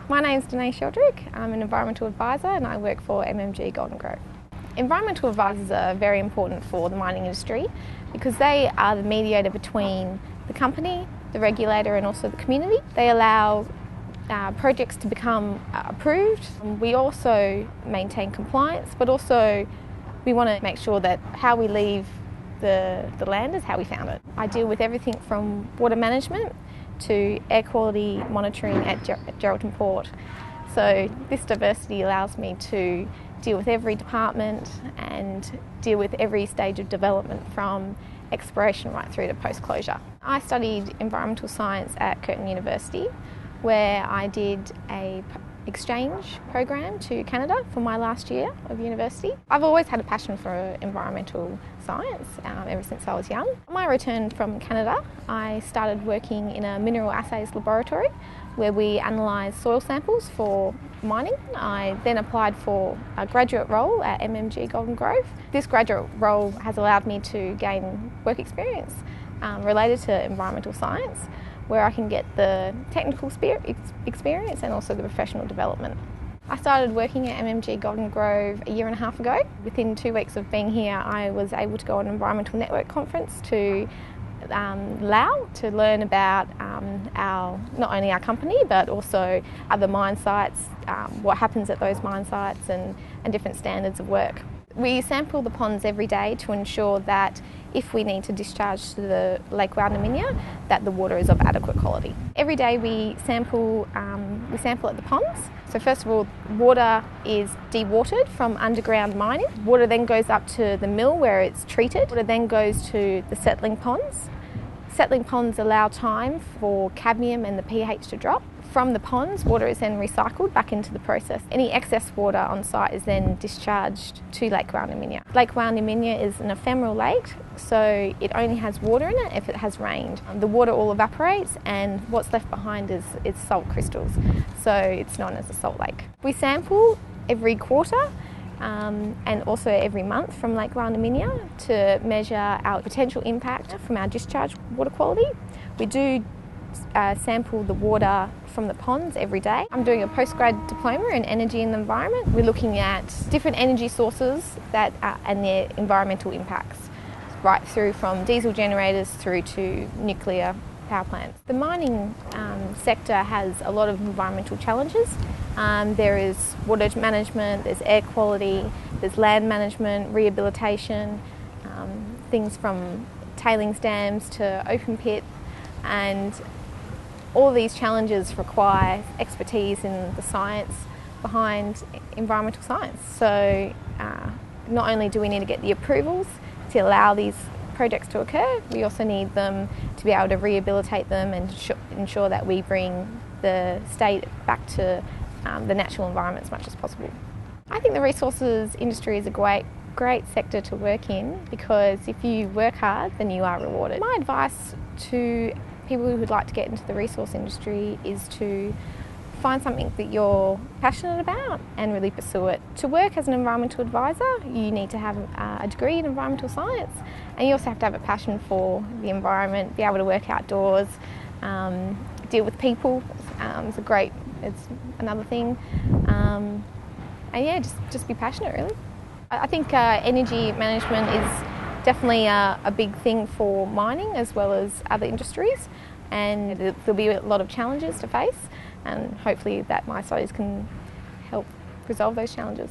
My name's Danae. I'm an environmental advisor and I work for MMG Golden Grove. Environmental advisors are very important for the mining industry because they are the mediator between the company, the regulator and also the community. They allow projects to become approved. We also maintain compliance, but also we want to make sure that how we leave the land is how we found it. I deal with everything from water management to air quality monitoring at Geraldton Port. So this diversity allows me to deal with every department and deal with every stage of development from exploration right through to post-closure. I studied environmental science at Curtin University, where I did an exchange program to Canada for my last year of university. I've always had a passion for environmental science ever since I was young. On my return from Canada, I started working in a mineral assays laboratory where we analyse soil samples for mining. I then applied for a graduate role at MMG Golden Grove. This graduate role has allowed me to gain work experience related to environmental science, where I can get the technical experience and also the professional development. I started working at MMG Golden Grove a year and a half ago. Within 2 weeks of being here, I was able to go on an environmental network conference to Laos to learn about not only our company but also other mine sites, what happens at those mine sites and different standards of work. We sample the ponds every day to ensure that if we need to discharge to the Lake Walnaminya, that the water is of adequate quality. Every day we sample at the ponds. So first of all, water is dewatered from underground mining. Water then goes up to the mill where it's treated. Water then goes to the settling ponds. Settling ponds allow time for cadmium and the pH to drop. From the ponds, water is then recycled back into the process. Any excess water on site is then discharged to Lake Walnaminya. Lake Walnaminya is an ephemeral lake, so it only has water in it if it has rained. The water all evaporates and what's left behind is salt crystals, so it's known as a salt lake. We sample every quarter and also every month from Lake Walnaminya to measure our potential impact from our discharge water quality. We do sample the water from the ponds every day. I'm doing a postgrad diploma in energy and the environment. We're looking at different energy sources and their environmental impacts, right through from diesel generators through to nuclear power plants. The mining sector has a lot of environmental challenges. There is water management, there's air quality, there's land management, rehabilitation, things from tailings dams to open pit, and all these challenges require expertise in the science behind environmental science. So not only do we need to get the approvals to allow these projects to occur, we also need them to be able to rehabilitate them and ensure that we bring the state back to the natural environment as much as possible. I think the resources industry is a great sector to work in because if you work hard, then you are rewarded. My advice to people who would like to get into the resource industry is to find something that you're passionate about and really pursue it. To work as an environmental advisor, you need to have a degree in environmental science, and you also have to have a passion for the environment, be able to work outdoors, deal with people. It's another thing. And yeah, just be passionate really. I think energy management is definitely a big thing for mining as well as other industries, and there'll be a lot of challenges to face, and hopefully that my studies can help resolve those challenges.